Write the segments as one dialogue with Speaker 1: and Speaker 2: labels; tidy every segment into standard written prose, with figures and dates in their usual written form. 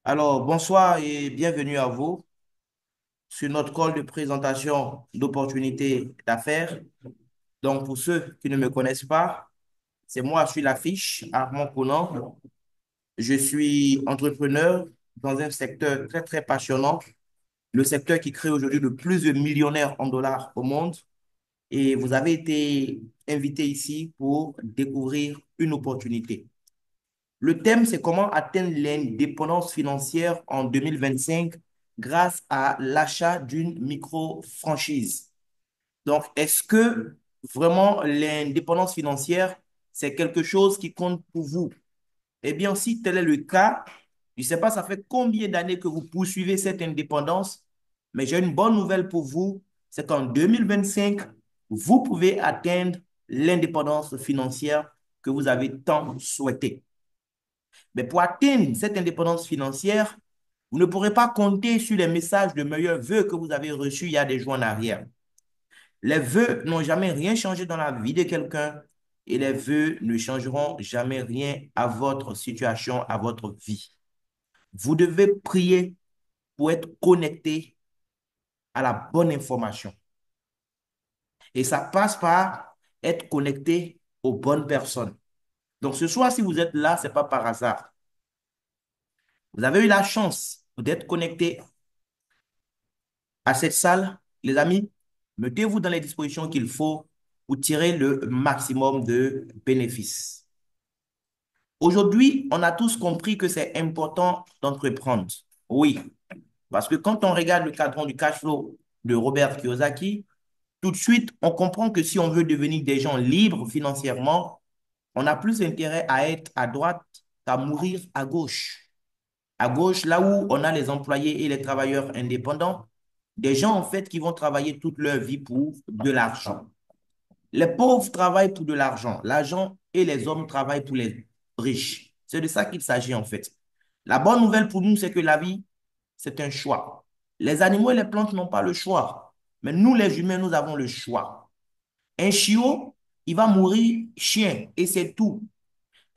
Speaker 1: Alors, bonsoir et bienvenue à vous sur notre call de présentation d'opportunités d'affaires. Donc, pour ceux qui ne me connaissent pas, c'est moi sur l'affiche, Armand Conan. Je suis entrepreneur dans un secteur très, très passionnant, le secteur qui crée aujourd'hui le plus de millionnaires en dollars au monde. Et vous avez été invité ici pour découvrir une opportunité. Le thème, c'est comment atteindre l'indépendance financière en 2025 grâce à l'achat d'une micro-franchise. Donc, est-ce que vraiment l'indépendance financière, c'est quelque chose qui compte pour vous? Eh bien, si tel est le cas, je ne sais pas, ça fait combien d'années que vous poursuivez cette indépendance, mais j'ai une bonne nouvelle pour vous, c'est qu'en 2025, vous pouvez atteindre l'indépendance financière que vous avez tant souhaité. Mais pour atteindre cette indépendance financière, vous ne pourrez pas compter sur les messages de meilleurs vœux que vous avez reçus il y a des jours en arrière. Les vœux n'ont jamais rien changé dans la vie de quelqu'un et les vœux ne changeront jamais rien à votre situation, à votre vie. Vous devez prier pour être connecté à la bonne information. Et ça passe par être connecté aux bonnes personnes. Donc ce soir, si vous êtes là, ce n'est pas par hasard. Vous avez eu la chance d'être connecté à cette salle, les amis, mettez-vous dans les dispositions qu'il faut pour tirer le maximum de bénéfices. Aujourd'hui, on a tous compris que c'est important d'entreprendre. Oui, parce que quand on regarde le cadran du cash flow de Robert Kiyosaki, tout de suite, on comprend que si on veut devenir des gens libres financièrement, on a plus intérêt à être à droite qu'à mourir à gauche. À gauche, là où on a les employés et les travailleurs indépendants, des gens en fait qui vont travailler toute leur vie pour de l'argent. Les pauvres travaillent pour de l'argent. L'argent et les hommes travaillent pour les riches. C'est de ça qu'il s'agit en fait. La bonne nouvelle pour nous, c'est que la vie, c'est un choix. Les animaux et les plantes n'ont pas le choix. Mais nous, les humains, nous avons le choix. Un chiot, il va mourir chien et c'est tout.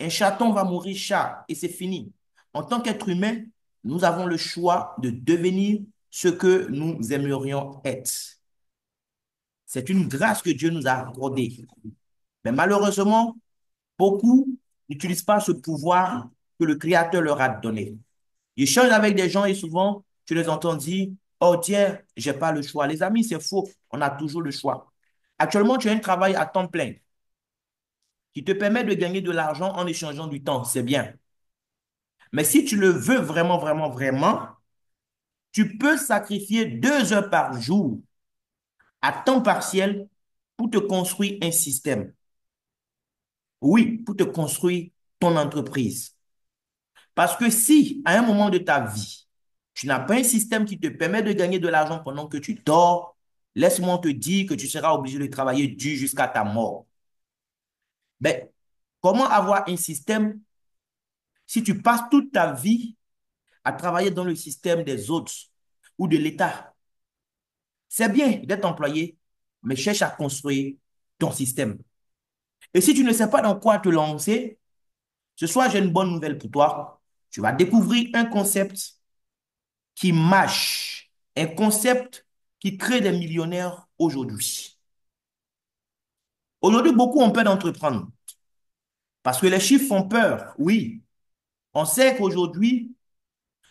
Speaker 1: Un chaton va mourir chat et c'est fini. En tant qu'être humain, nous avons le choix de devenir ce que nous aimerions être. C'est une grâce que Dieu nous a accordée. Mais malheureusement, beaucoup n'utilisent pas ce pouvoir que le Créateur leur a donné. Ils changent avec des gens et souvent, tu les entends dire, oh tiens, j'ai pas le choix. Les amis, c'est faux. On a toujours le choix. Actuellement, tu as un travail à temps plein qui te permet de gagner de l'argent en échangeant du temps. C'est bien. Mais si tu le veux vraiment, vraiment, vraiment, tu peux sacrifier 2 heures par jour à temps partiel pour te construire un système. Oui, pour te construire ton entreprise. Parce que si, à un moment de ta vie, tu n'as pas un système qui te permet de gagner de l'argent pendant que tu dors, laisse-moi te dire que tu seras obligé de travailler dur jusqu'à ta mort. Mais comment avoir un système si tu passes toute ta vie à travailler dans le système des autres ou de l'État? C'est bien d'être employé, mais cherche à construire ton système. Et si tu ne sais pas dans quoi te lancer, ce soir, j'ai une bonne nouvelle pour toi. Tu vas découvrir un concept qui marche, un concept qui crée des millionnaires aujourd'hui. Aujourd'hui, beaucoup ont peur d'entreprendre parce que les chiffres font peur. Oui, on sait qu'aujourd'hui,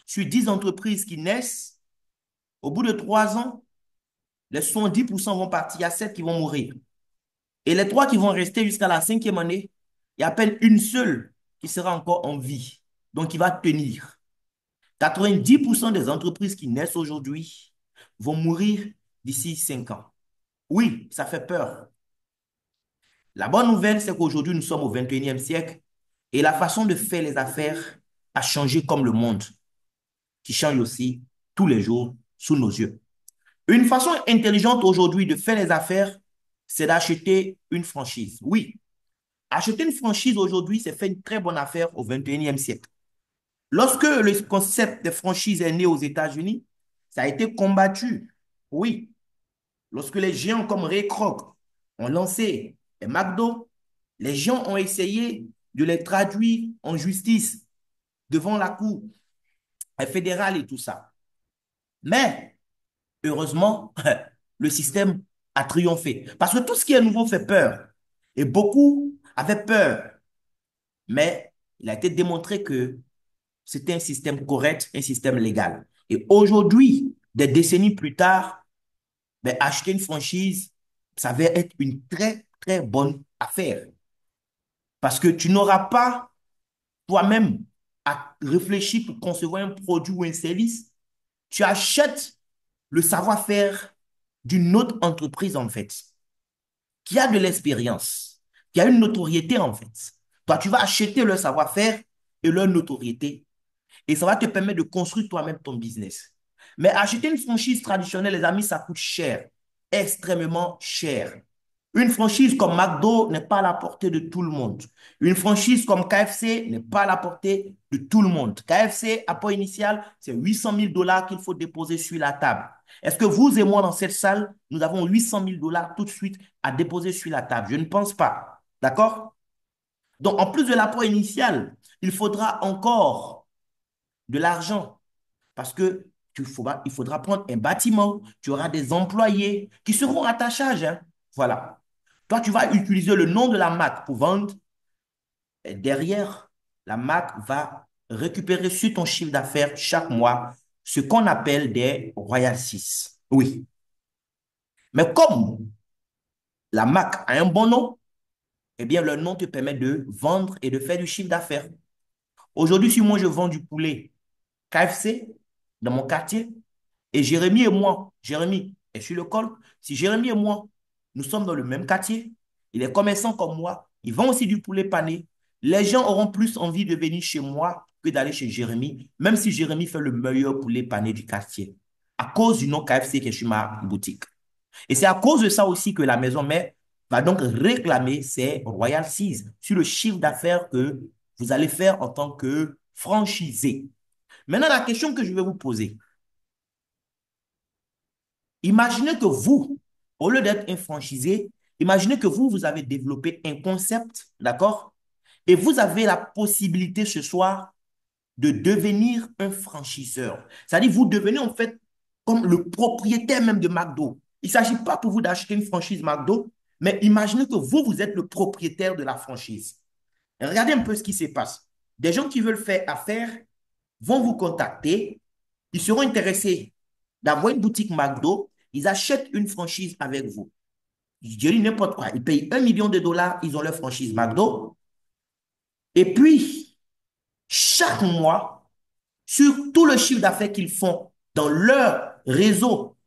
Speaker 1: sur 10 entreprises qui naissent, au bout de 3 ans, les 70% vont partir, il y a 7 qui vont mourir. Et les 3 qui vont rester jusqu'à la 5e année, il y a à peine une seule qui sera encore en vie, donc qui va tenir. 90% des entreprises qui naissent aujourd'hui vont mourir d'ici 5 ans. Oui, ça fait peur. La bonne nouvelle, c'est qu'aujourd'hui, nous sommes au 21e siècle et la façon de faire les affaires a changé comme le monde, qui change aussi tous les jours sous nos yeux. Une façon intelligente aujourd'hui de faire les affaires, c'est d'acheter une franchise. Oui, acheter une franchise aujourd'hui, c'est faire une très bonne affaire au 21e siècle. Lorsque le concept de franchise est né aux États-Unis, ça a été combattu. Oui, lorsque les géants comme Ray Kroc ont lancé les McDo, les gens ont essayé de les traduire en justice devant la cour fédérale et tout ça. Mais, heureusement, le système a triomphé. Parce que tout ce qui est nouveau fait peur. Et beaucoup avaient peur. Mais il a été démontré que c'était un système correct, un système légal. Et aujourd'hui, des décennies plus tard, ben, acheter une franchise, ça va être une très, très bonne affaire. Parce que tu n'auras pas toi-même à réfléchir pour concevoir un produit ou un service. Tu achètes le savoir-faire d'une autre entreprise, en fait, qui a de l'expérience, qui a une notoriété, en fait. Toi, tu vas acheter leur savoir-faire et leur notoriété et ça va te permettre de construire toi-même ton business. Mais acheter une franchise traditionnelle, les amis, ça coûte cher, extrêmement cher. Une franchise comme McDo n'est pas à la portée de tout le monde. Une franchise comme KFC n'est pas à la portée de tout le monde. KFC, apport initial, c'est 800 000 $ qu'il faut déposer sur la table. Est-ce que vous et moi, dans cette salle, nous avons 800 000 $ tout de suite à déposer sur la table? Je ne pense pas. D'accord? Donc, en plus de l'apport initial, il faudra encore de l'argent parce que il faudra prendre un bâtiment, tu auras des employés qui seront à ta charge, hein. Voilà. Toi, tu vas utiliser le nom de la marque pour vendre. Et derrière, la marque va récupérer sur ton chiffre d'affaires chaque mois ce qu'on appelle des royalties. Oui. Mais comme la marque a un bon nom, eh bien, le nom te permet de vendre et de faire du chiffre d'affaires. Aujourd'hui, si moi je vends du poulet KFC dans mon quartier, et Jérémy est sur le col. Si Jérémy et moi, nous sommes dans le même quartier, il est commerçant comme moi, ils vendent aussi du poulet pané. Les gens auront plus envie de venir chez moi que d'aller chez Jérémy, même si Jérémy fait le meilleur poulet pané du quartier, à cause du nom KFC qui est sur ma boutique. Et c'est à cause de ça aussi que la maison mère va donc réclamer ses royalties sur le chiffre d'affaires que vous allez faire en tant que franchisé. Maintenant, la question que je vais vous poser, imaginez que vous, au lieu d'être un franchisé, imaginez que vous avez développé un concept, d'accord? Et vous avez la possibilité ce soir de devenir un franchiseur. C'est-à-dire, vous devenez en fait comme le propriétaire même de McDo. Il ne s'agit pas pour vous d'acheter une franchise McDo, mais imaginez que vous êtes le propriétaire de la franchise. Et regardez un peu ce qui se passe. Des gens qui veulent faire affaire vont vous contacter. Ils seront intéressés d'avoir une boutique McDo. Ils achètent une franchise avec vous. Je dis n'importe quoi. Ils payent 1 million de dollars. Ils ont leur franchise McDo. Et puis, chaque mois, sur tout le chiffre d'affaires qu'ils font dans leur réseau,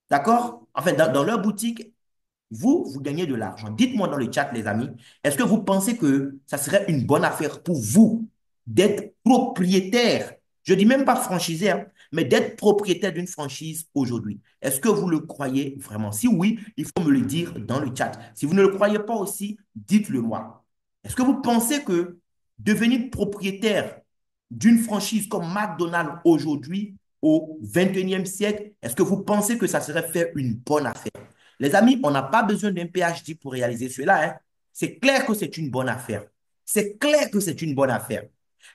Speaker 1: d'accord? En fait, dans leur boutique, vous gagnez de l'argent. Dites-moi dans le chat, les amis, est-ce que vous pensez que ça serait une bonne affaire pour vous d'être propriétaire, je ne dis même pas franchisé, hein, mais d'être propriétaire d'une franchise aujourd'hui? Est-ce que vous le croyez vraiment? Si oui, il faut me le dire dans le chat. Si vous ne le croyez pas aussi, dites-le moi. Est-ce que vous pensez que devenir propriétaire d'une franchise comme McDonald's aujourd'hui, au 21e siècle, est-ce que vous pensez que ça serait faire une bonne affaire? Les amis, on n'a pas besoin d'un PhD pour réaliser cela, hein. C'est clair que c'est une bonne affaire. C'est clair que c'est une bonne affaire.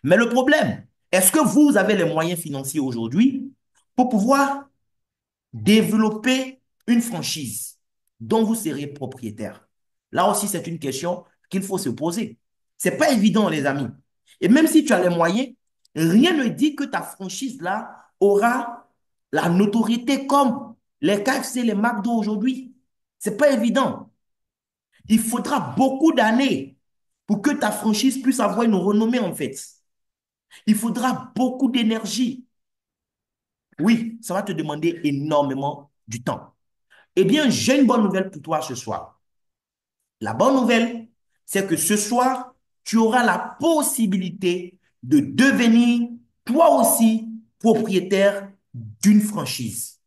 Speaker 1: Mais le problème, est-ce que vous avez les moyens financiers aujourd'hui pour pouvoir développer une franchise dont vous serez propriétaire? Là aussi, c'est une question qu'il faut se poser. Ce n'est pas évident, les amis. Et même si tu as les moyens, rien ne dit que ta franchise-là aura la notoriété comme les KFC, les McDo aujourd'hui. Ce n'est pas évident. Il faudra beaucoup d'années pour que ta franchise puisse avoir une renommée, en fait. Il faudra beaucoup d'énergie. Oui, ça va te demander énormément du temps. Eh bien, j'ai une bonne nouvelle pour toi ce soir. La bonne nouvelle, c'est que ce soir, tu auras la possibilité de devenir toi aussi propriétaire d'une franchise.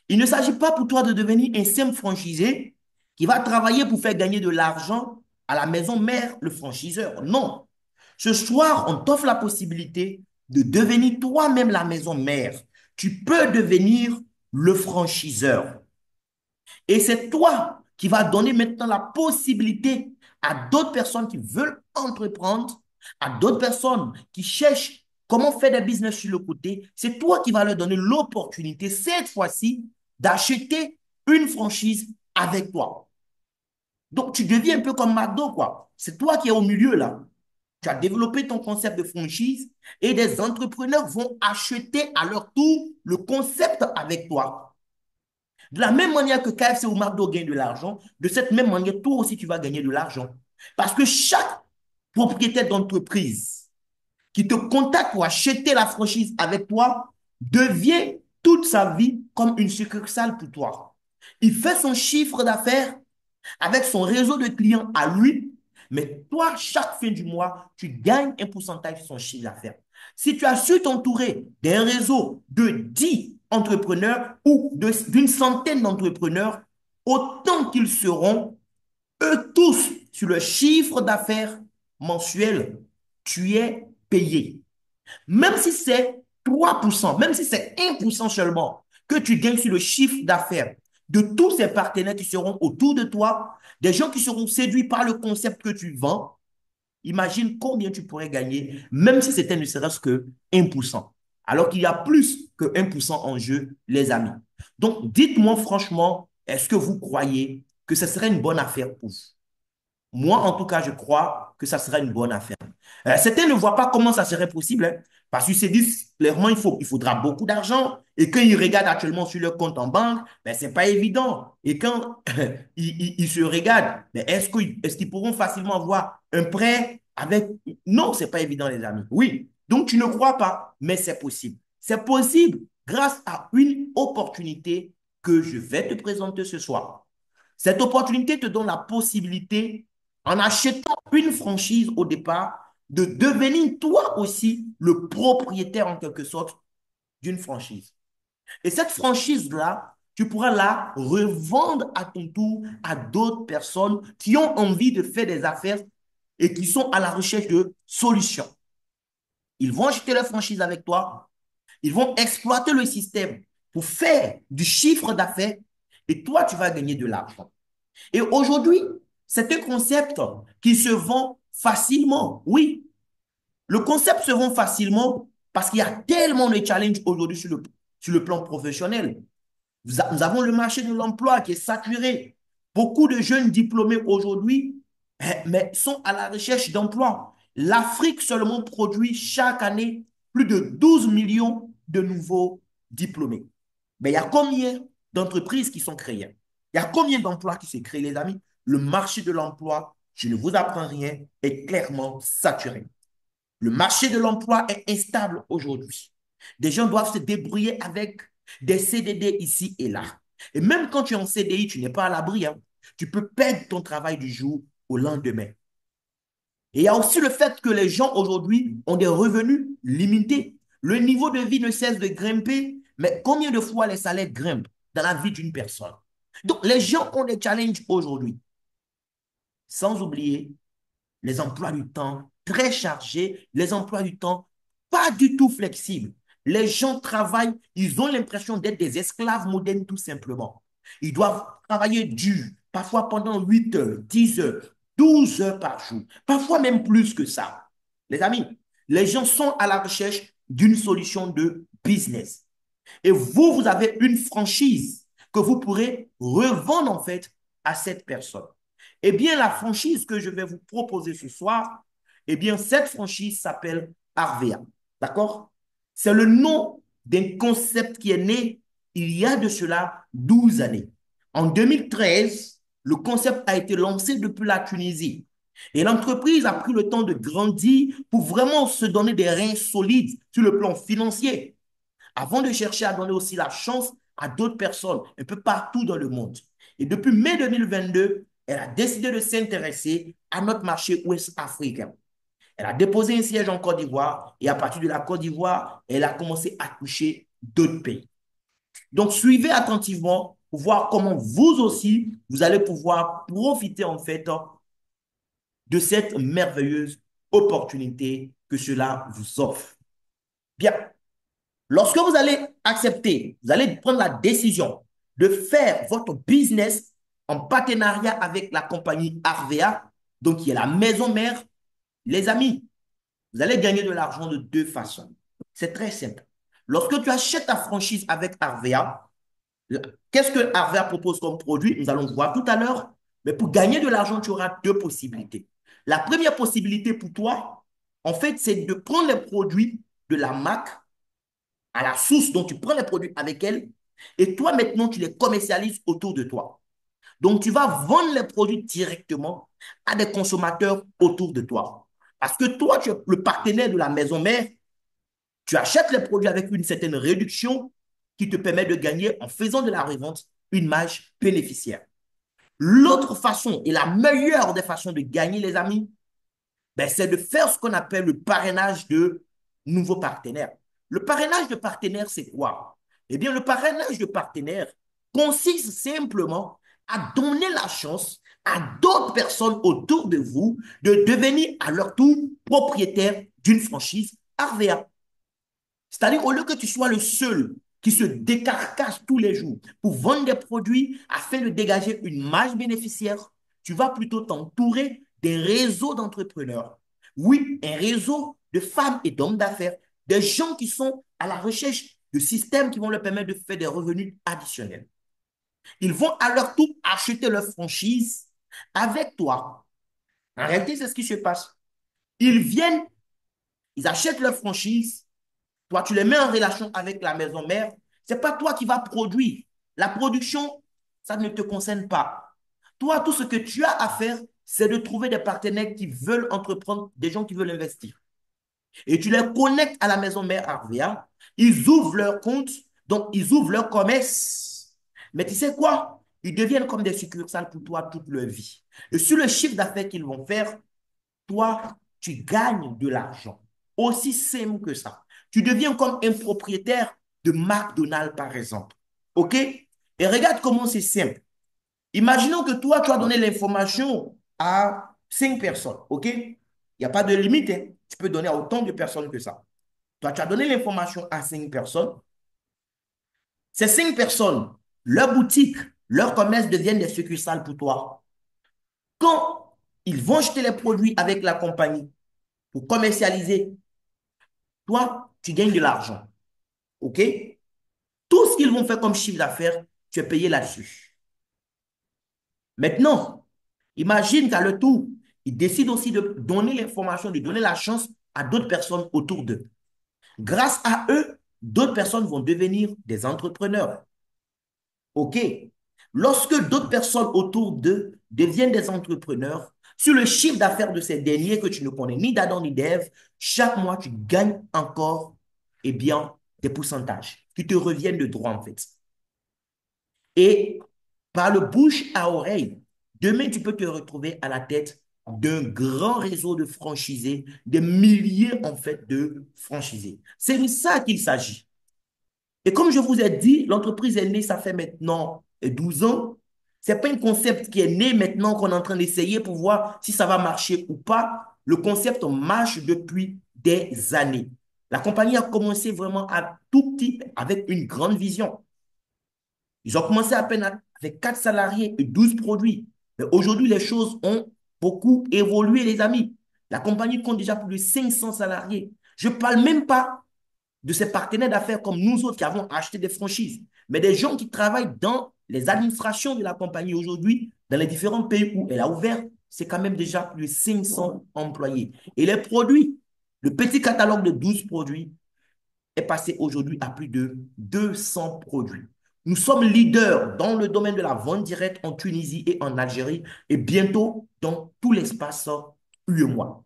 Speaker 1: Il ne s'agit pas pour toi de devenir un simple franchisé qui va travailler pour faire gagner de l'argent à la maison mère, le franchiseur. Non. Ce soir, on t'offre la possibilité de devenir toi-même la maison mère. Tu peux devenir le franchiseur. Et c'est toi qui vas donner maintenant la possibilité à d'autres personnes qui veulent entreprendre, à d'autres personnes qui cherchent comment faire des business sur le côté. C'est toi qui vas leur donner l'opportunité, cette fois-ci, d'acheter une franchise avec toi. Donc, tu deviens un peu comme McDo, quoi. C'est toi qui es au milieu, là. Tu as développé ton concept de franchise et des entrepreneurs vont acheter à leur tour le concept avec toi. De la même manière que KFC ou McDo gagnent de l'argent, de cette même manière, toi aussi, tu vas gagner de l'argent. Parce que chaque propriétaire d'entreprise qui te contacte pour acheter la franchise avec toi devient toute sa vie comme une succursale pour toi. Il fait son chiffre d'affaires avec son réseau de clients à lui, mais toi, chaque fin du mois, tu gagnes un pourcentage de son chiffre d'affaires. Si tu as su t'entourer d'un réseau de 10 entrepreneurs ou d'une centaine d'entrepreneurs, autant qu'ils seront, eux tous, sur le chiffre d'affaires mensuel, tu es payé. Même si c'est 3%, même si c'est 1% seulement que tu gagnes sur le chiffre d'affaires de tous ces partenaires qui seront autour de toi, des gens qui seront séduits par le concept que tu vends, imagine combien tu pourrais gagner, même si c'était ne serait-ce que 1%. Alors qu'il y a plus que 1% en jeu, les amis. Donc, dites-moi franchement, est-ce que vous croyez que ce serait une bonne affaire pour vous? Moi, en tout cas, je crois que ça sera une bonne affaire. Certains ne voient pas comment ça serait possible, hein, parce qu'ils se disent clairement il faudra beaucoup d'argent. Et quand ils regardent actuellement sur leur compte en banque, ben, ce n'est pas évident. Et quand ils se regardent, ben, est-ce qu'ils pourront facilement avoir un prêt avec... Non, ce n'est pas évident, les amis. Oui, donc tu ne crois pas, mais c'est possible. C'est possible grâce à une opportunité que je vais te présenter ce soir. Cette opportunité te donne la possibilité, en achetant une franchise au départ, de devenir toi aussi le propriétaire en quelque sorte d'une franchise. Et cette franchise-là, tu pourras la revendre à ton tour à d'autres personnes qui ont envie de faire des affaires et qui sont à la recherche de solutions. Ils vont acheter leur franchise avec toi, ils vont exploiter le système pour faire du chiffre d'affaires et toi, tu vas gagner de l'argent. Et aujourd'hui, c'est un concept qui se vend facilement. Oui, le concept se vend facilement parce qu'il y a tellement de challenges aujourd'hui sur le plan professionnel. Nous avons le marché de l'emploi qui est saturé. Beaucoup de jeunes diplômés aujourd'hui mais sont à la recherche d'emploi. L'Afrique seulement produit chaque année plus de 12 millions de nouveaux diplômés. Mais il y a combien d'entreprises qui sont créées? Il y a combien d'emplois qui se créent, les amis? Le marché de l'emploi, je ne vous apprends rien, est clairement saturé. Le marché de l'emploi est instable aujourd'hui. Des gens doivent se débrouiller avec des CDD ici et là. Et même quand tu es en CDI, tu n'es pas à l'abri, hein. Tu peux perdre ton travail du jour au lendemain. Et il y a aussi le fait que les gens aujourd'hui ont des revenus limités. Le niveau de vie ne cesse de grimper, mais combien de fois les salaires grimpent dans la vie d'une personne? Donc, les gens ont des challenges aujourd'hui. Sans oublier les emplois du temps très chargés, les emplois du temps pas du tout flexibles. Les gens travaillent, ils ont l'impression d'être des esclaves modernes tout simplement. Ils doivent travailler dur, parfois pendant 8 heures, 10 heures, 12 heures par jour, parfois même plus que ça. Les amis, les gens sont à la recherche d'une solution de business. Et vous, vous avez une franchise que vous pourrez revendre en fait à cette personne. Eh bien, la franchise que je vais vous proposer ce soir, eh bien, cette franchise s'appelle Arvea. D'accord? C'est le nom d'un concept qui est né il y a de cela 12 années. En 2013, le concept a été lancé depuis la Tunisie. Et l'entreprise a pris le temps de grandir pour vraiment se donner des reins solides sur le plan financier avant de chercher à donner aussi la chance à d'autres personnes un peu partout dans le monde. Et depuis mai 2022, elle a décidé de s'intéresser à notre marché ouest africain. Elle a déposé un siège en Côte d'Ivoire et à partir de la Côte d'Ivoire, elle a commencé à toucher d'autres pays. Donc, suivez attentivement pour voir comment vous aussi, vous allez pouvoir profiter en fait de cette merveilleuse opportunité que cela vous offre. Bien, lorsque vous allez accepter, vous allez prendre la décision de faire votre business en partenariat avec la compagnie Arvea, donc qui est la maison mère, les amis, vous allez gagner de l'argent de deux façons. C'est très simple. Lorsque tu achètes ta franchise avec Arvea, qu'est-ce que Arvea propose comme produit? Nous allons voir tout à l'heure. Mais pour gagner de l'argent, tu auras deux possibilités. La première possibilité pour toi, en fait, c'est de prendre les produits de la marque à la source dont tu prends les produits avec elle et toi, maintenant, tu les commercialises autour de toi. Donc, tu vas vendre les produits directement à des consommateurs autour de toi. Parce que toi, tu es le partenaire de la maison mère, tu achètes les produits avec une certaine réduction qui te permet de gagner en faisant de la revente une marge bénéficiaire. L'autre façon et la meilleure des façons de gagner, les amis, ben, c'est de faire ce qu'on appelle le parrainage de nouveaux partenaires. Le parrainage de partenaires, c'est quoi? Eh bien, le parrainage de partenaires consiste simplement à donner la chance à d'autres personnes autour de vous de devenir à leur tour propriétaires d'une franchise Arvea. C'est-à-dire, au lieu que tu sois le seul qui se décarcasse tous les jours pour vendre des produits afin de dégager une marge bénéficiaire, tu vas plutôt t'entourer des réseaux d'entrepreneurs. Oui, un réseau de femmes et d'hommes d'affaires, des gens qui sont à la recherche de systèmes qui vont leur permettre de faire des revenus additionnels. Ils vont à leur tour acheter leur franchise avec toi. En réalité, c'est ce qui se passe. Ils viennent, ils achètent leur franchise. Toi, tu les mets en relation avec la maison mère. Ce n'est pas toi qui vas produire. La production, ça ne te concerne pas. Toi, tout ce que tu as à faire, c'est de trouver des partenaires qui veulent entreprendre, des gens qui veulent investir. Et tu les connectes à la maison mère Arvia. Ils ouvrent leur compte, donc ils ouvrent leur commerce. Mais tu sais quoi? Ils deviennent comme des succursales pour toi toute leur vie. Et sur le chiffre d'affaires qu'ils vont faire, toi, tu gagnes de l'argent. Aussi simple que ça. Tu deviens comme un propriétaire de McDonald's, par exemple. OK? Et regarde comment c'est simple. Imaginons que toi, tu as donné l'information à 5 personnes. OK? Il n'y a pas de limite, hein. Tu peux donner à autant de personnes que ça. Toi, tu as donné l'information à 5 personnes. Ces 5 personnes, leur boutique, leur commerce deviennent des succursales pour toi. Quand ils vont acheter les produits avec la compagnie pour commercialiser, toi, tu gagnes de l'argent. OK? Tout ce qu'ils vont faire comme chiffre d'affaires, tu es payé là-dessus. Maintenant, imagine qu'à le tour, ils décident aussi de donner l'information, de donner la chance à d'autres personnes autour d'eux. Grâce à eux, d'autres personnes vont devenir des entrepreneurs. OK? Lorsque d'autres personnes autour d'eux deviennent des entrepreneurs, sur le chiffre d'affaires de ces derniers que tu ne connais ni d'Adam ni d'Ève, chaque mois, tu gagnes encore, eh bien, des pourcentages qui te reviennent de droit, en fait. Et par le bouche à oreille, demain, tu peux te retrouver à la tête d'un grand réseau de franchisés, des milliers, en fait, de franchisés. C'est de ça qu'il s'agit. Et comme je vous ai dit, l'entreprise est née, ça fait maintenant 12 ans. Ce n'est pas un concept qui est né maintenant qu'on est en train d'essayer pour voir si ça va marcher ou pas. Le concept marche depuis des années. La compagnie a commencé vraiment à tout petit avec une grande vision. Ils ont commencé à peine avec 4 salariés et 12 produits. Mais aujourd'hui, les choses ont beaucoup évolué, les amis. La compagnie compte déjà plus de 500 salariés. Je ne parle même pas de ses partenaires d'affaires comme nous autres qui avons acheté des franchises, mais des gens qui travaillent dans les administrations de la compagnie aujourd'hui, dans les différents pays où elle a ouvert, c'est quand même déjà plus de 500 employés. Et les produits, le petit catalogue de 12 produits est passé aujourd'hui à plus de 200 produits. Nous sommes leaders dans le domaine de la vente directe en Tunisie et en Algérie et bientôt dans tout l'espace UEMOA.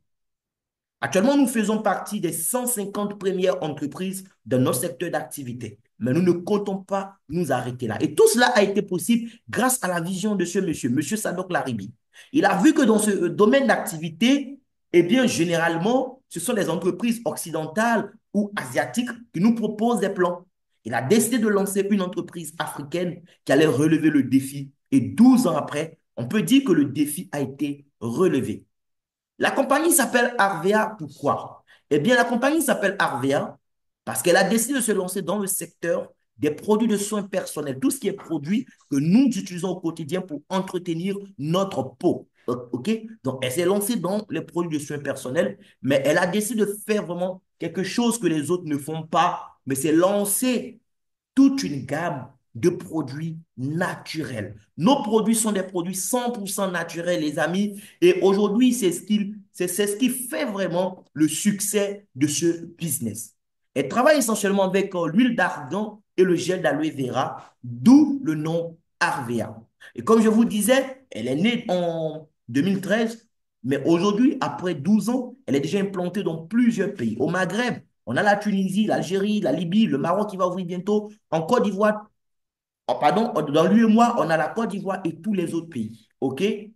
Speaker 1: Actuellement, nous faisons partie des 150 premières entreprises de notre secteur d'activité. Mais nous ne comptons pas nous arrêter là. Et tout cela a été possible grâce à la vision de ce monsieur, monsieur Sadok Laribi. Il a vu que dans ce domaine d'activité, eh bien, généralement, ce sont les entreprises occidentales ou asiatiques qui nous proposent des plans. Il a décidé de lancer une entreprise africaine qui allait relever le défi. Et 12 ans après, on peut dire que le défi a été relevé. La compagnie s'appelle Arvea, pourquoi? Eh bien, la compagnie s'appelle Arvea parce qu'elle a décidé de se lancer dans le secteur des produits de soins personnels, tout ce qui est produit que nous utilisons au quotidien pour entretenir notre peau. OK? Donc, elle s'est lancée dans les produits de soins personnels, mais elle a décidé de faire vraiment quelque chose que les autres ne font pas, mais c'est lancer toute une gamme de produits naturels. Nos produits sont des produits 100% naturels, les amis. Et aujourd'hui, c'est ce qui fait vraiment le succès de ce business. Elle travaille essentiellement avec l'huile d'argan et le gel d'aloe vera, d'où le nom Arvea. Et comme je vous disais, elle est née en 2013, mais aujourd'hui, après 12 ans, elle est déjà implantée dans plusieurs pays. Au Maghreb, on a la Tunisie, l'Algérie, la Libye, le Maroc qui va ouvrir bientôt. En Côte d'Ivoire, pardon, dans l'UEMOA, on a la Côte d'Ivoire et tous les autres pays. OK? Il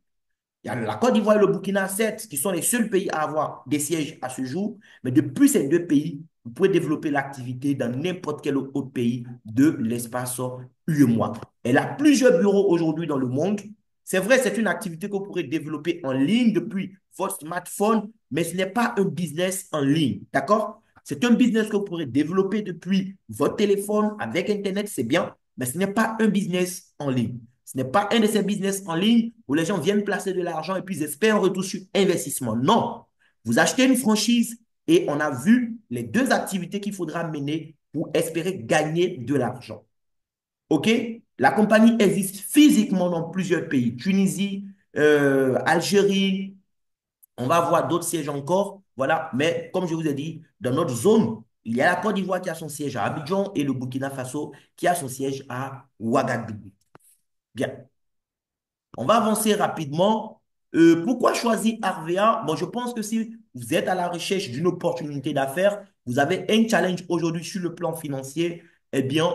Speaker 1: y a la Côte d'Ivoire et le Burkina, certes, qui sont les seuls pays à avoir des sièges à ce jour. Mais depuis ces deux pays, vous pouvez développer l'activité dans n'importe quel autre pays de l'espace UEMOA. Elle a plusieurs bureaux aujourd'hui dans le monde. C'est vrai, c'est une activité que vous pourrez développer en ligne depuis votre smartphone, mais ce n'est pas un business en ligne. D'accord? C'est un business que vous pourrez développer depuis votre téléphone avec Internet, c'est bien, mais ce n'est pas un business en ligne. Ce n'est pas un de ces business en ligne où les gens viennent placer de l'argent et puis ils espèrent un retour sur investissement. Non. Vous achetez une franchise et on a vu les deux activités qu'il faudra mener pour espérer gagner de l'argent. OK? La compagnie existe physiquement dans plusieurs pays. Tunisie, Algérie, on va voir d'autres sièges encore. Voilà. Mais comme je vous ai dit, dans notre zone, il y a la Côte d'Ivoire qui a son siège à Abidjan et le Burkina Faso qui a son siège à Ouagadougou. Bien. On va avancer rapidement. Pourquoi choisir Arvea? Bon, je pense que si vous êtes à la recherche d'une opportunité d'affaires, vous avez un challenge aujourd'hui sur le plan financier, eh bien,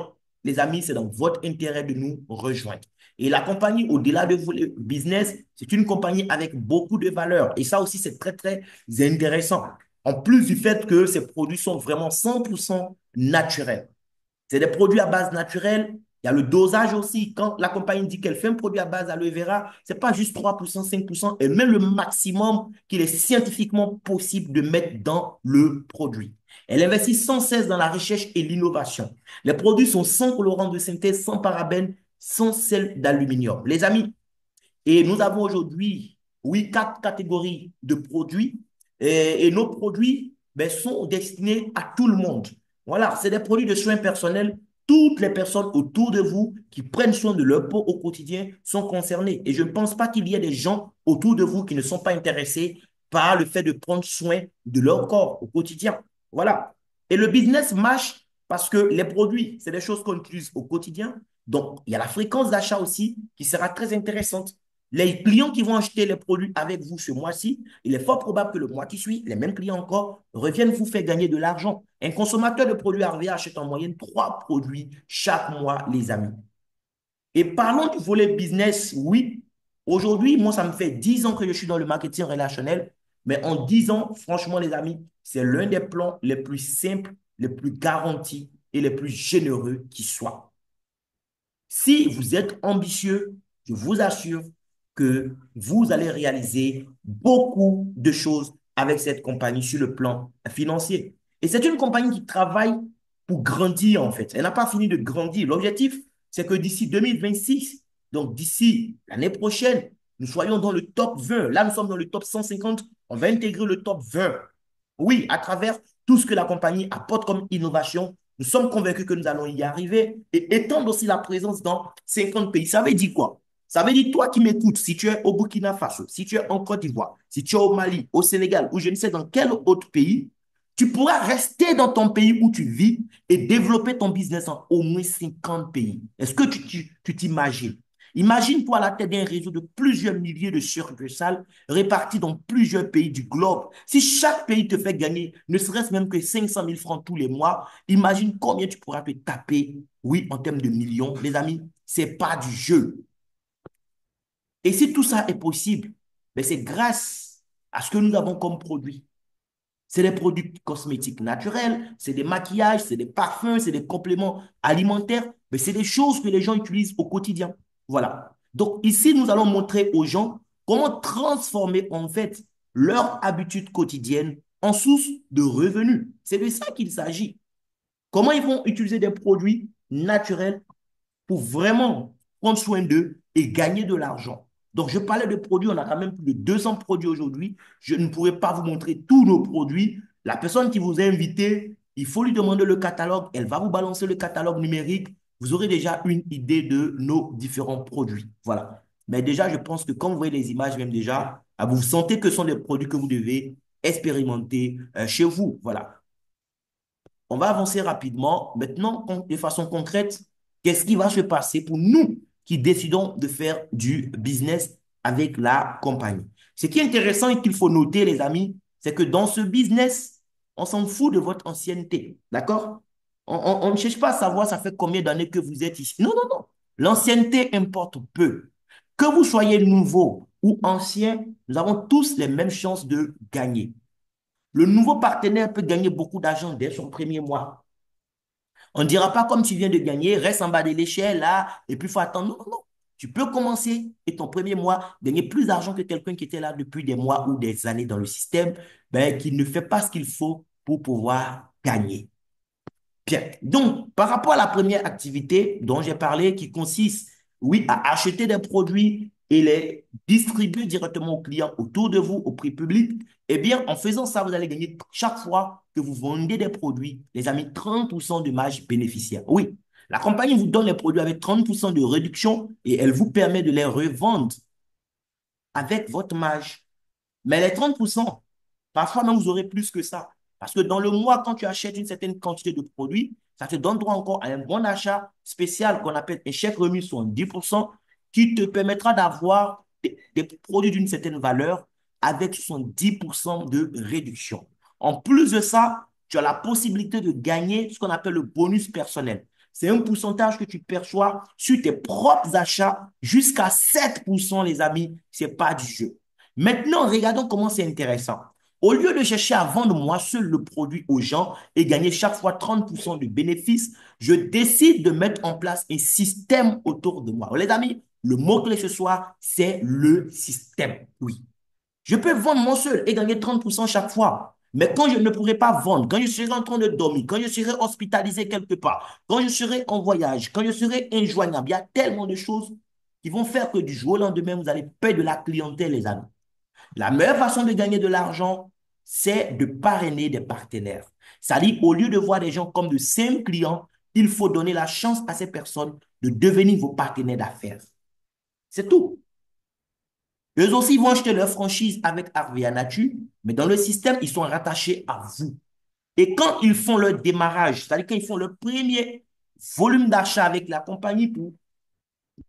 Speaker 1: les amis, c'est dans votre intérêt de nous rejoindre. Et la compagnie, au-delà de votre business, c'est une compagnie avec beaucoup de valeur. Et ça aussi, c'est très, très intéressant. En plus du fait que ces produits sont vraiment 100% naturels. C'est des produits à base naturelle. Il y a le dosage aussi. Quand la compagnie dit qu'elle fait un produit à base d'aloe vera, ce n'est pas juste 3%, 5%, et même le maximum qu'il est scientifiquement possible de mettre dans le produit. Elle investit sans cesse dans la recherche et l'innovation. Les produits sont sans colorant de synthèse, sans parabènes, sans sel d'aluminium. Les amis, et nous avons aujourd'hui, oui, quatre catégories de produits. Et nos produits ben, sont destinés à tout le monde. Voilà, c'est des produits de soins personnels. Toutes les personnes autour de vous qui prennent soin de leur peau au quotidien sont concernées. Et je ne pense pas qu'il y ait des gens autour de vous qui ne sont pas intéressés par le fait de prendre soin de leur corps au quotidien. Voilà. Et le business marche parce que les produits, c'est des choses qu'on utilise au quotidien. Donc, il y a la fréquence d'achat aussi qui sera très intéressante. Les clients qui vont acheter les produits avec vous ce mois-ci, il est fort probable que le mois qui suit, les mêmes clients encore reviennent vous faire gagner de l'argent. Un consommateur de produits Harvey achète en moyenne 3 produits chaque mois, les amis. Et parlons du volet business, oui. Aujourd'hui, moi, ça me fait 10 ans que je suis dans le marketing relationnel, mais en 10 ans, franchement, les amis, c'est l'un des plans les plus simples, les plus garantis et les plus généreux qui soit. Si vous êtes ambitieux, je vous assure que vous allez réaliser beaucoup de choses avec cette compagnie sur le plan financier. Et c'est une compagnie qui travaille pour grandir, en fait. Elle n'a pas fini de grandir. L'objectif, c'est que d'ici 2026, donc d'ici l'année prochaine, nous soyons dans le top 20. Là, nous sommes dans le top 150. On va intégrer le top 20. Oui, à travers tout ce que la compagnie apporte comme innovation, nous sommes convaincus que nous allons y arriver et étendre aussi la présence dans 50 pays. Ça veut dire quoi? Ça veut dire, toi qui m'écoutes, si tu es au Burkina Faso, si tu es en Côte d'Ivoire, si tu es au Mali, au Sénégal, ou je ne sais dans quel autre pays, tu pourras rester dans ton pays où tu vis et développer ton business en au moins 50 pays. Est-ce que tu t'imagines? Imagine-toi à la tête d'un réseau de plusieurs milliers de succursales réparties dans plusieurs pays du globe. Si chaque pays te fait gagner ne serait-ce même que 500 000 francs tous les mois, imagine combien tu pourras te taper, oui, en termes de millions. Les amis, c'est pas du jeu. Et si tout ça est possible, ben c'est grâce à ce que nous avons comme produit. C'est des produits cosmétiques naturels, c'est des maquillages, c'est des parfums, c'est des compléments alimentaires, mais c'est des choses que les gens utilisent au quotidien. Voilà. Donc ici, nous allons montrer aux gens comment transformer en fait leur habitude quotidienne en source de revenus. C'est de ça qu'il s'agit. Comment ils vont utiliser des produits naturels pour vraiment prendre soin d'eux et gagner de l'argent. Donc, je parlais de produits, on a quand même plus de 200 produits aujourd'hui. Je ne pourrais pas vous montrer tous nos produits. La personne qui vous a invité, il faut lui demander le catalogue. Elle va vous balancer le catalogue numérique. Vous aurez déjà une idée de nos différents produits. Voilà. Mais déjà, je pense que quand vous voyez les images, même déjà, vous sentez que ce sont des produits que vous devez expérimenter chez vous. Voilà. On va avancer rapidement. Maintenant, de façon concrète, qu'est-ce qui va se passer pour nous qui décidons de faire du business avec la compagnie? Ce qui est intéressant et qu'il faut noter, les amis, c'est que dans ce business, on s'en fout de votre ancienneté. D'accord? On ne cherche pas à savoir ça fait combien d'années que vous êtes ici. Non, non, non. L'ancienneté importe peu. Que vous soyez nouveau ou ancien, nous avons tous les mêmes chances de gagner. Le nouveau partenaire peut gagner beaucoup d'argent dès son premier mois. On ne dira pas comme tu viens de gagner, reste en bas de l'échelle là, et puis il faut attendre. Non, non, non. Tu peux commencer et ton premier mois, gagner plus d'argent que quelqu'un qui était là depuis des mois ou des années dans le système, ben, qui ne fait pas ce qu'il faut pour pouvoir gagner. Bien. Donc, par rapport à la première activité dont j'ai parlé, qui consiste, oui, à acheter des produits et les distribuer directement aux clients autour de vous, au prix public, eh bien, en faisant ça, vous allez gagner chaque fois que vous vendez des produits, les amis, 30% de marge bénéficiaire. Oui, la compagnie vous donne les produits avec 30% de réduction et elle vous permet de les revendre avec votre marge. Mais les 30%, parfois même vous aurez plus que ça. Parce que dans le mois, quand tu achètes une certaine quantité de produits, ça te donne droit encore à un bon achat spécial qu'on appelle un chèque remis sur 10% qui te permettra d'avoir des produits d'une certaine valeur avec 70% de réduction. En plus de ça, tu as la possibilité de gagner ce qu'on appelle le bonus personnel. C'est un pourcentage que tu perçois sur tes propres achats jusqu'à 7%, les amis. Ce n'est pas du jeu. Maintenant, regardons comment c'est intéressant. Au lieu de chercher à vendre moi seul le produit aux gens et gagner chaque fois 30% de bénéfices, je décide de mettre en place un système autour de moi. Les amis, le mot-clé ce soir, c'est le système. Oui. Je peux vendre moi seul et gagner 30% chaque fois. Mais quand je ne pourrai pas vendre, quand je serai en train de dormir, quand je serai hospitalisé quelque part, quand je serai en voyage, quand je serai injoignable, il y a tellement de choses qui vont faire que du jour au lendemain, vous allez perdre de la clientèle, les amis. La meilleure façon de gagner de l'argent, c'est de parrainer des partenaires. C'est-à-dire, au lieu de voir des gens comme de simples clients, il faut donner la chance à ces personnes de devenir vos partenaires d'affaires. C'est tout. Eux aussi vont acheter leur franchise avec Harvia Nature, mais dans le système, ils sont rattachés à vous. Et quand ils font leur démarrage, c'est-à-dire quand ils font le premier volume d'achat avec la compagnie pour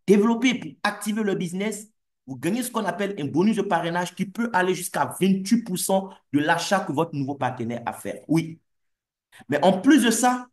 Speaker 1: développer, pour activer le business, vous gagnez ce qu'on appelle un bonus de parrainage qui peut aller jusqu'à 28% de l'achat que votre nouveau partenaire a fait. Oui. Mais en plus de ça,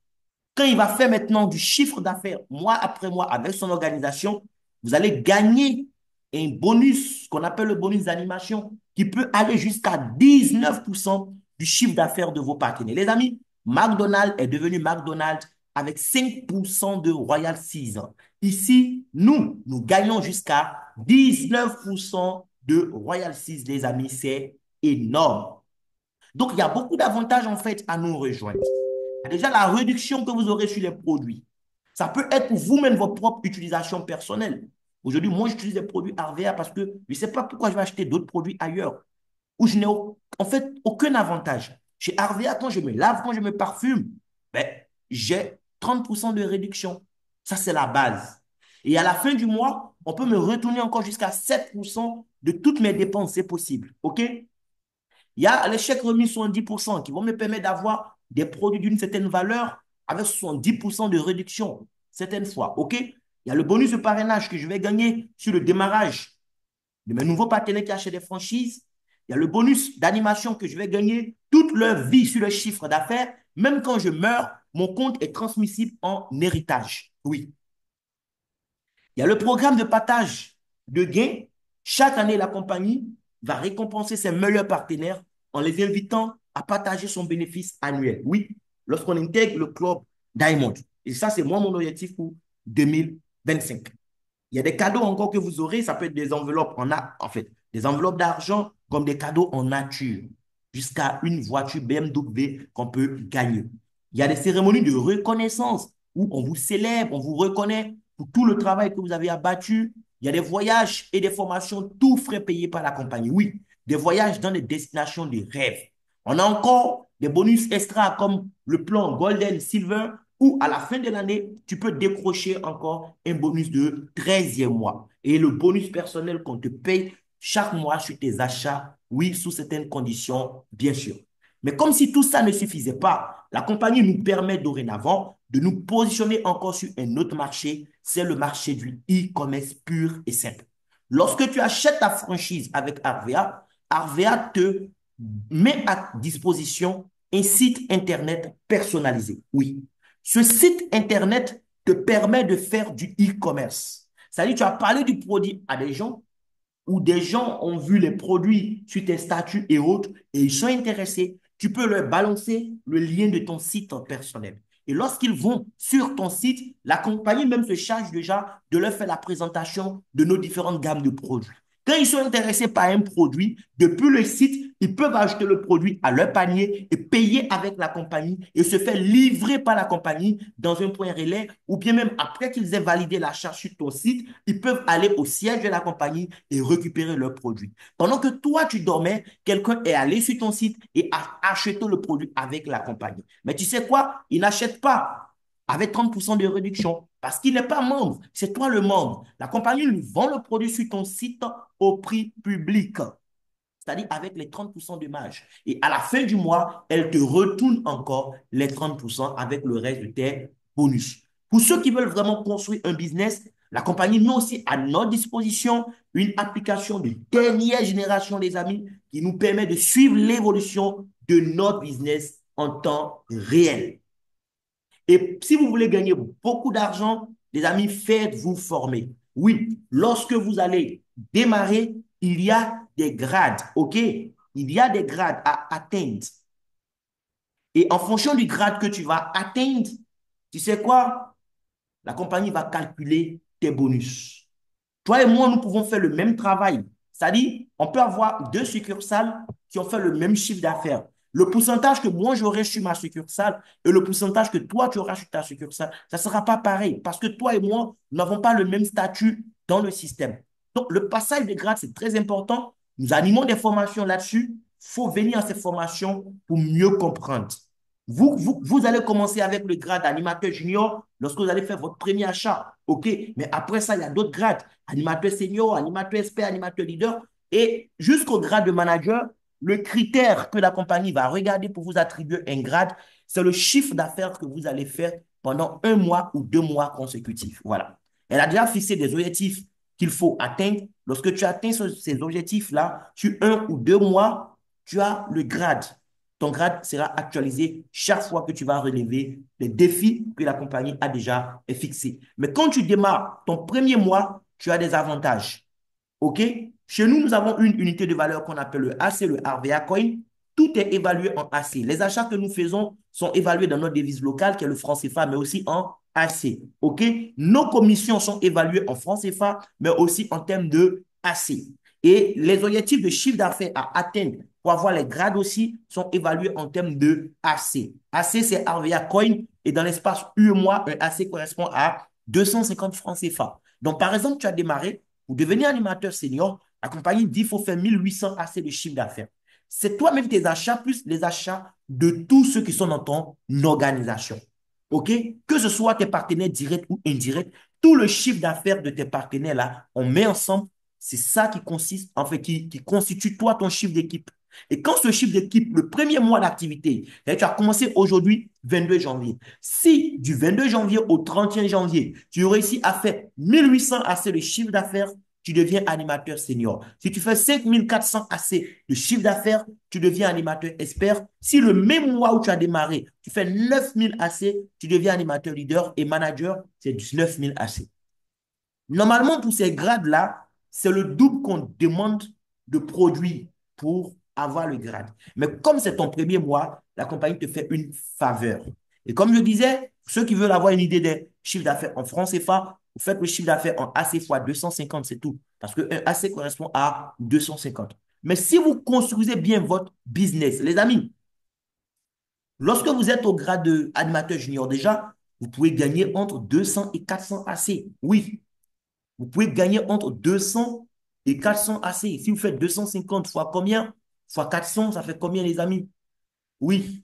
Speaker 1: quand il va faire maintenant du chiffre d'affaires mois après mois avec son organisation, vous allez gagner un bonus qu'on appelle le bonus d'animation qui peut aller jusqu'à 19% du chiffre d'affaires de vos partenaires. Les amis, McDonald's est devenu McDonald's avec 5% de Royal Season. Ici, nous gagnons jusqu'à 19% de Royal Season, les amis. C'est énorme. Donc, il y a beaucoup d'avantages en fait à nous rejoindre. Déjà, la réduction que vous aurez sur les produits. Ça peut être pour vous-même votre propre utilisation personnelle. Aujourd'hui, moi, j'utilise des produits RVA parce que je ne sais pas pourquoi je vais acheter d'autres produits ailleurs où je n'ai en fait aucun avantage. Chez RVA, quand je me lave, quand je me parfume, ben, j'ai 30% de réduction. Ça, c'est la base. Et à la fin du mois, on peut me retourner encore jusqu'à 7% de toutes mes dépenses. C'est possible. OK? Il y a les chèques remis 70% qui vont me permettre d'avoir des produits d'une certaine valeur avec 70% de réduction certaines fois. OK? Il y a le bonus de parrainage que je vais gagner sur le démarrage de mes nouveaux partenaires qui achètent des franchises. Il y a le bonus d'animation que je vais gagner toute leur vie sur le chiffre d'affaires. Même quand je meurs, mon compte est transmissible en héritage. Oui. Il y a le programme de partage de gains. Chaque année, la compagnie va récompenser ses meilleurs partenaires en les invitant à partager son bénéfice annuel. Oui, lorsqu'on intègre le club Diamond. Et ça, c'est moi mon objectif pour 2025. Il y a des cadeaux encore que vous aurez. Ça peut être des enveloppes en fait, des enveloppes d'argent comme des cadeaux en nature, jusqu'à une voiture BMW qu'on peut gagner. Il y a des cérémonies de reconnaissance où on vous célèbre, on vous reconnaît pour tout le travail que vous avez abattu. Il y a des voyages et des formations, tout frais payés par la compagnie. Oui, des voyages dans des destinations de rêve. On a encore des bonus extra comme le plan Golden, Silver, où à la fin de l'année, tu peux décrocher encore un bonus de 13e mois. Et le bonus personnel qu'on te paye chaque mois sur tes achats, oui, sous certaines conditions, bien sûr. Mais comme si tout ça ne suffisait pas, la compagnie nous permet dorénavant de nous positionner encore sur un autre marché, c'est le marché du e-commerce pur et simple. Lorsque tu achètes ta franchise avec Arvea, Arvea te met à disposition un site Internet personnalisé. Oui. Ce site Internet te permet de faire du e-commerce. C'est-à-dire, tu as parlé du produit à des gens où des gens ont vu les produits sur tes statuts et autres et ils sont intéressés, tu peux leur balancer le lien de ton site personnel. Et lorsqu'ils vont sur ton site, la compagnie même se charge déjà de leur faire la présentation de nos différentes gammes de produits. Quand ils sont intéressés par un produit, depuis le site, ils peuvent ajouter le produit à leur panier et payer avec la compagnie et se faire livrer par la compagnie dans un point relais ou bien même après qu'ils aient validé l'achat sur ton site, ils peuvent aller au siège de la compagnie et récupérer leurs produits. Pendant que toi, tu dormais, quelqu'un est allé sur ton site et a acheté le produit avec la compagnie. Mais tu sais quoi? Il n'achète pas avec 30% de réduction parce qu'il n'est pas membre. C'est toi le membre. La compagnie lui vend le produit sur ton site au prix public, c'est-à-dire avec les 30% de marge. Et à la fin du mois, elle te retourne encore les 30% avec le reste de tes bonus. Pour ceux qui veulent vraiment construire un business, la compagnie met aussi à notre disposition une application de dernière génération, les amis, qui nous permet de suivre l'évolution de notre business en temps réel. Et si vous voulez gagner beaucoup d'argent, les amis, faites-vous former. Oui, lorsque vous allez démarrer, il y a des grades, OK? Il y a des grades à atteindre. Et en fonction du grade que tu vas atteindre, tu sais quoi? La compagnie va calculer tes bonus. Toi et moi, nous pouvons faire le même travail. C'est-à-dire, on peut avoir deux succursales qui ont fait le même chiffre d'affaires. Le pourcentage que moi j'aurai sur ma succursale et le pourcentage que toi tu auras sur ta succursale, ça ne sera pas pareil parce que toi et moi, nous n'avons pas le même statut dans le système. Donc, le passage de grade, c'est très important. Nous animons des formations là-dessus. Il faut venir à ces formations pour mieux comprendre. Vous allez commencer avec le grade animateur junior lorsque vous allez faire votre premier achat. OK, mais après ça, il y a d'autres grades. Animateur senior, animateur expert, animateur leader. Et jusqu'au grade de manager, le critère que la compagnie va regarder pour vous attribuer un grade, c'est le chiffre d'affaires que vous allez faire pendant un mois ou 2 mois consécutifs. Voilà. Elle a déjà fixé des objectifs qu'il faut atteindre. Lorsque tu atteins ces objectifs-là, sur 1 ou 2 mois, tu as le grade. Ton grade sera actualisé chaque fois que tu vas relever les défis que la compagnie a déjà fixés. Mais quand tu démarres ton premier mois, tu as des avantages. OK? Chez nous, nous avons une unité de valeur qu'on appelle le AC, le RVA Coin. Tout est évalué en AC. Les achats que nous faisons sont évalués dans notre devise locale, qui est le franc CFA, mais aussi en AC. OK? Nos commissions sont évaluées en franc CFA, mais aussi en termes de AC. Et les objectifs de chiffre d'affaires à atteindre pour avoir les grades aussi sont évalués en termes de AC. AC, c'est RVA Coin. Et dans l'espace mois, un AC correspond à 250 francs CFA. Donc, par exemple, tu as démarré, pour devenir animateur senior, la compagnie dit qu'il faut faire 1800 AC de chiffre d'affaires. C'est toi-même tes achats plus les achats de tous ceux qui sont dans ton organisation. OK? Que ce soit tes partenaires directs ou indirects, tout le chiffre d'affaires de tes partenaires là, on met ensemble. C'est ça qui consiste, en fait, qui constitue toi ton chiffre d'équipe. Et quand ce chiffre d'équipe, le premier mois d'activité, tu as commencé aujourd'hui, 22 janvier. Si du 22 janvier au 31 janvier, tu réussis à faire 1800 AC de chiffre d'affaires, tu deviens animateur senior. Si tu fais 5400 AC de chiffre d'affaires, tu deviens animateur expert. Si le même mois où tu as démarré, tu fais 9000 AC, tu deviens animateur leader et manager, c'est 9000 AC. Normalement, pour ces grades-là, c'est le double qu'on demande de produits pour avoir le grade. Mais comme c'est ton premier mois, la compagnie te fait une faveur. Et comme je disais, ceux qui veulent avoir une idée des chiffres d'affaires en francs CFA, vous faites le chiffre d'affaires en AC fois 250, c'est tout. Parce qu'un AC correspond à 250. Mais si vous construisez bien votre business, les amis, lorsque vous êtes au grade d'animateur junior déjà, vous pouvez gagner entre 200 et 400 AC. Oui,
Speaker 2: Vous pouvez gagner entre 200 et 400 AC. Si vous faites 250 fois combien? Fois 400, ça fait combien, les amis? Oui,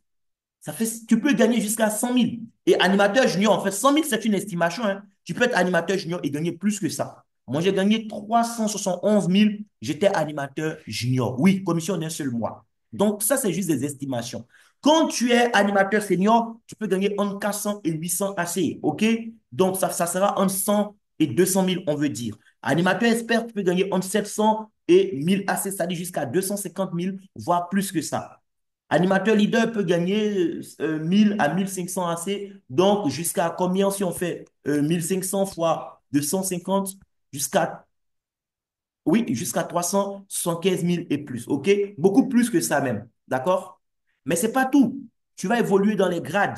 Speaker 2: ça fait, tu peux gagner jusqu'à 100 000. Et animateur junior, en fait, 100 000, c'est une estimation, hein. Tu peux être animateur junior et gagner plus que ça. Moi, j'ai gagné 371 000. J'étais animateur junior. Oui, commission d'un seul mois. Donc, ça, c'est juste des estimations. Quand tu es animateur senior, tu peux gagner entre 400 et 800 AC. OK? Donc, ça sera entre 100 et 200 000, on veut dire. Animateur expert, tu peux gagner entre 700 et 1000 AC, c'est-à-dire jusqu'à 250 000, voire plus que ça. Animateur leader peut gagner 1000 à 1500 AC. Donc, jusqu'à combien si on fait 1500 fois 250 jusqu'à oui, jusqu'à 375 000 et plus. OK? Beaucoup plus que ça même. D'accord? Mais ce n'est pas tout. Tu vas évoluer dans les grades.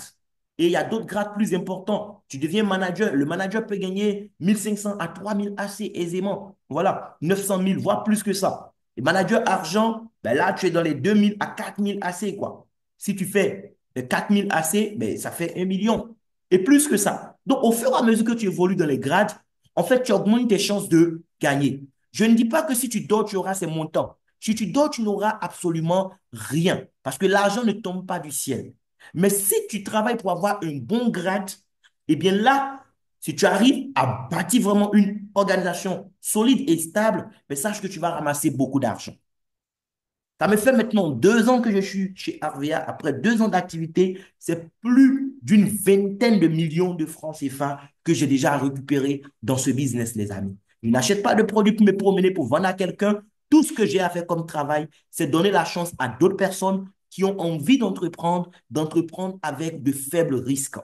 Speaker 2: Et il y a d'autres grades plus importants. Tu deviens manager. Le manager peut gagner 1500 à 3000 assez aisément. Voilà, 900 000, voire plus que ça. Et manager argent, ben là, tu es dans les 2000 à 4000 AC, quoi. Si tu fais 4000 AC, ben, ça fait 1 million. Et plus que ça. Donc, au fur et à mesure que tu évolues dans les grades, en fait, tu augmentes tes chances de gagner. Je ne dis pas que si tu dors, tu auras ces montants. Si tu dors, tu n'auras absolument rien. Parce que l'argent ne tombe pas du ciel. Mais si tu travailles pour avoir un bon grade, eh bien là, si tu arrives à bâtir vraiment une organisation solide et stable, mais sache que tu vas ramasser beaucoup d'argent. Ça me fait maintenant 2 ans que je suis chez Arvea. Après 2 ans d'activité, c'est plus d'une vingtaine de millions de francs CFA que j'ai déjà récupéré dans ce business, les amis. Je n'achète pas de produits pour me promener, pour vendre à quelqu'un. Tout ce que j'ai à faire comme travail, c'est donner la chance à d'autres personnes qui ont envie d'entreprendre avec de faibles risques.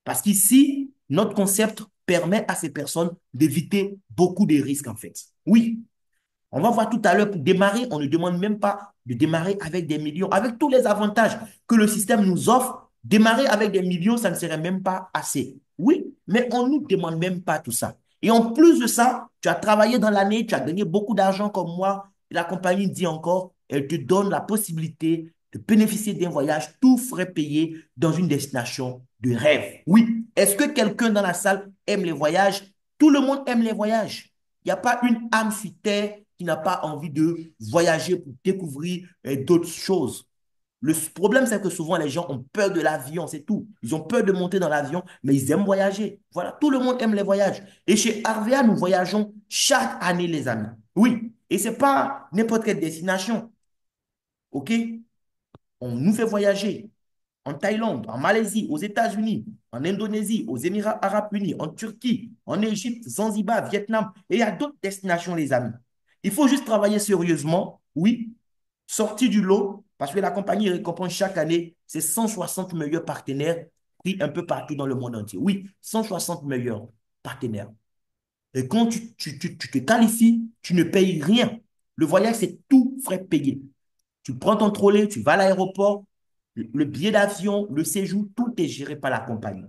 Speaker 2: Parce qu'ici, notre concept permet à ces personnes d'éviter beaucoup de risques, en fait. Oui, on va voir tout à l'heure, pour démarrer, on ne demande même pas de démarrer avec des millions. Avec tous les avantages que le système nous offre, démarrer avec des millions, ça ne serait même pas assez. Oui, mais on ne nous demande même pas tout ça. Et en plus de ça, tu as travaillé dans l'année, tu as gagné beaucoup d'argent comme moi. Et la compagnie dit encore, elle te donne la possibilité de bénéficier d'un voyage tout frais payé dans une destination de rêve. Oui, est-ce que quelqu'un dans la salle aime les voyages? Tout le monde aime les voyages. Il n'y a pas une âme sur terre qui n'a pas envie de voyager pour découvrir d'autres choses. Le problème, c'est que souvent, les gens ont peur de l'avion, c'est tout. Ils ont peur de monter dans l'avion, mais ils aiment voyager. Voilà, tout le monde aime les voyages. Et chez Arvea, nous voyageons chaque année, les amis. Oui, et ce n'est pas n'importe quelle destination. OK? On nous fait voyager en Thaïlande, en Malaisie, aux États-Unis, en Indonésie, aux Émirats arabes unis, en Turquie, en Égypte, Zanzibar, Vietnam. Et il y a d'autres destinations, les amis. Il faut juste travailler sérieusement, oui, sortir du lot, parce que la compagnie récompense chaque année ses 160 meilleurs partenaires pris un peu partout dans le monde entier. Oui, 160 meilleurs partenaires. Et quand tu te qualifies, tu ne payes rien. Le voyage, c'est tout frais payé. Tu prends ton trolley, tu vas à l'aéroport, le billet d'avion, le séjour, tout est géré par la compagnie.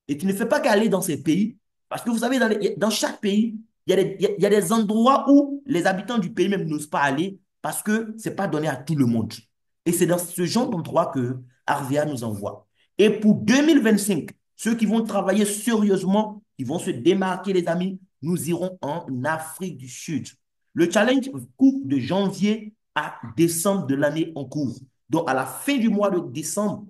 Speaker 2: Et tu ne fais pas qu'aller dans ces pays, parce que vous savez, dans chaque pays, il y a des endroits où les habitants du pays même n'osent pas aller parce que ce n'est pas donné à tout le monde. Et c'est dans ce genre d'endroit que Arvea nous envoie. Et pour 2025, ceux qui vont travailler sérieusement, qui vont se démarquer, les amis, nous irons en Afrique du Sud. Le challenge court de janvier à décembre de l'année en cours. Donc, à la fin du mois de décembre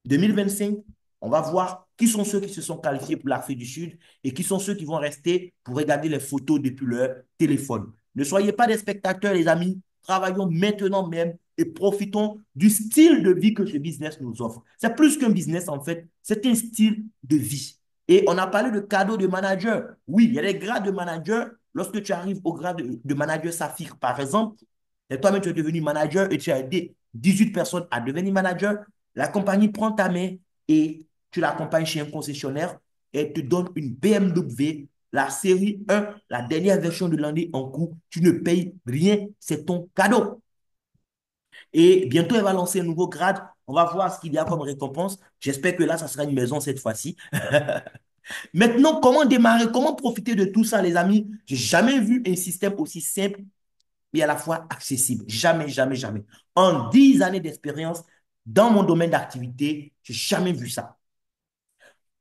Speaker 2: 2025, on va voir qui sont ceux qui se sont qualifiés pour l'Afrique du Sud et qui sont ceux qui vont rester pour regarder les photos depuis leur téléphone. Ne soyez pas des spectateurs, les amis. Travaillons maintenant même et profitons du style de vie que ce business nous offre. C'est plus qu'un business, en fait. C'est un style de vie. Et on a parlé de cadeaux de manager. Oui, il y a des grades de manager. Lorsque tu arrives au grade de manager Saphir, par exemple, et toi-même, tu es devenu manager et tu as aidé 18 personnes à devenir manager, la compagnie prend ta main et tu l'accompagnes chez un concessionnaire et te donne une BMW, la série 1, la dernière version de l'année en cours. Tu ne payes rien, c'est ton cadeau. Et bientôt, elle va lancer un nouveau grade. On va voir ce qu'il y a comme récompense. J'espère que là, ça sera une maison cette fois-ci. Maintenant, comment démarrer, comment profiter de tout ça, les amis? J'ai jamais vu un système aussi simple et à la fois accessible. Jamais, jamais, jamais. En 10 années d'expérience dans mon domaine d'activité, j'ai jamais vu ça.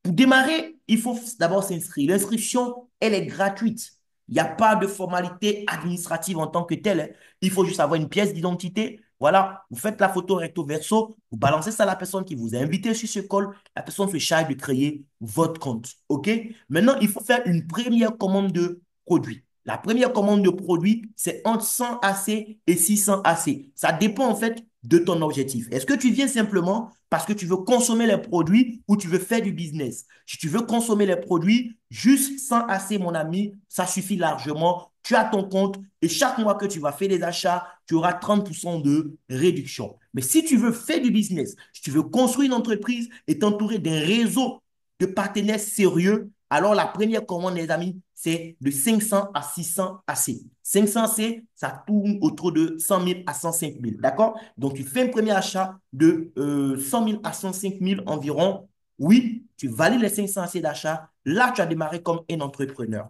Speaker 2: Pour démarrer, il faut d'abord s'inscrire. L'inscription, elle est gratuite. Il n'y a pas de formalité administrative en tant que telle, hein. Il faut juste avoir une pièce d'identité. Voilà, vous faites la photo recto verso, vous balancez ça à la personne qui vous a invité sur ce call. La personne se charge de créer votre compte. OK? Maintenant, il faut faire une première commande de produit. La première commande de produit, c'est entre 100 AC et 600 AC. Ça dépend en fait de ton objectif. Est-ce que tu viens simplement parce que tu veux consommer les produits ou tu veux faire du business? Si tu veux consommer les produits, juste 100 AC, mon ami, ça suffit largement. Tu as ton compte et chaque mois que tu vas faire des achats, tu auras 30% de réduction. Mais si tu veux faire du business, si tu veux construire une entreprise et t'entourer d'un réseau de partenaires sérieux, alors la première commande, les amis, c'est de 500 à 600 AC. 500 C, ça tourne autour de 100 000 à 105 000. D'accord? Donc, tu fais un premier achat de 100 000 à 105 000 environ. Oui, tu valides les 500 AC d'achat. Là, tu as démarré comme un entrepreneur.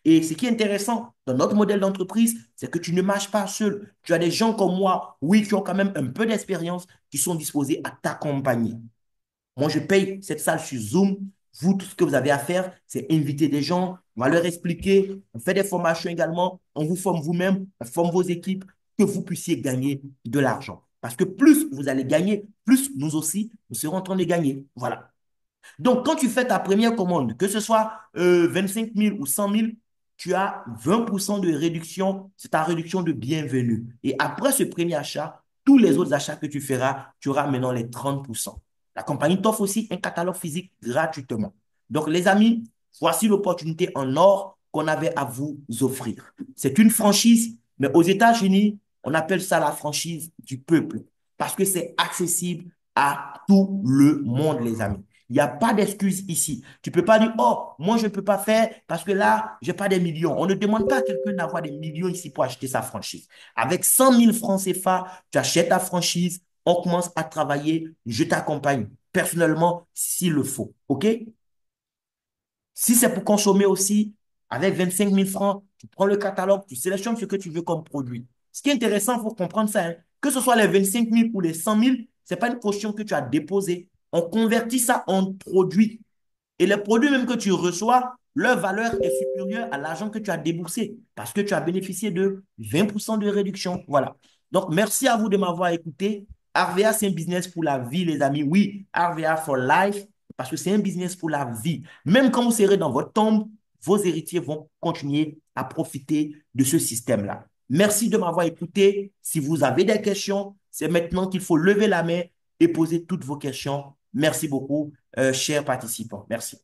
Speaker 2: Et ce qui est intéressant dans notre modèle d'entreprise, c'est que tu ne marches pas seul. Tu as des gens comme moi, oui, qui ont quand même un peu d'expérience, qui sont disposés à t'accompagner. Moi, je paye cette salle sur Zoom. Vous, tout ce que vous avez à faire, c'est inviter des gens, on va leur expliquer, on fait des formations également, on vous forme vous-même, on forme vos équipes, que vous puissiez gagner de l'argent. Parce que plus vous allez gagner, plus nous aussi, nous serons en train de gagner. Voilà. Donc, quand tu fais ta première commande, que ce soit 25 000 ou 100 000, tu as 20% de réduction, c'est ta réduction de bienvenue. Et après ce premier achat, tous les autres achats que tu feras, tu auras maintenant les 30%. La compagnie t'offre aussi un catalogue physique gratuitement. Donc, les amis, voici l'opportunité en or qu'on avait à vous offrir. C'est une franchise, mais aux États-Unis, on appelle ça la franchise du peuple parce que c'est accessible à tout le monde, les amis. Il n'y a pas d'excuse ici. Tu ne peux pas dire, oh, moi, je ne peux pas faire parce que là, je n'ai pas des millions. On ne demande pas à quelqu'un d'avoir des millions ici pour acheter sa franchise. Avec 100 000 francs CFA, tu achètes ta franchise, on commence à travailler, je t'accompagne personnellement s'il le faut. OK? Si c'est pour consommer aussi, avec 25 000 francs, tu prends le catalogue, tu sélectionnes ce que tu veux comme produit. Ce qui est intéressant, il faut comprendre ça, hein. Que ce soit les 25 000 ou les 100 000, ce n'est pas une caution que tu as déposée. On convertit ça en produit. Et les produits même que tu reçois, leur valeur est supérieure à l'argent que tu as déboursé parce que tu as bénéficié de 20% de réduction. Voilà. Donc, merci à vous de m'avoir écouté. RVA, c'est un business pour la vie, les amis. Oui, RVA for life parce que c'est un business pour la vie. Même quand vous serez dans votre tombe, vos héritiers vont continuer à profiter de ce système-là. Merci de m'avoir écouté. Si vous avez des questions, c'est maintenant qu'il faut lever la main et poser toutes vos questions. Merci beaucoup, chers participants. Merci.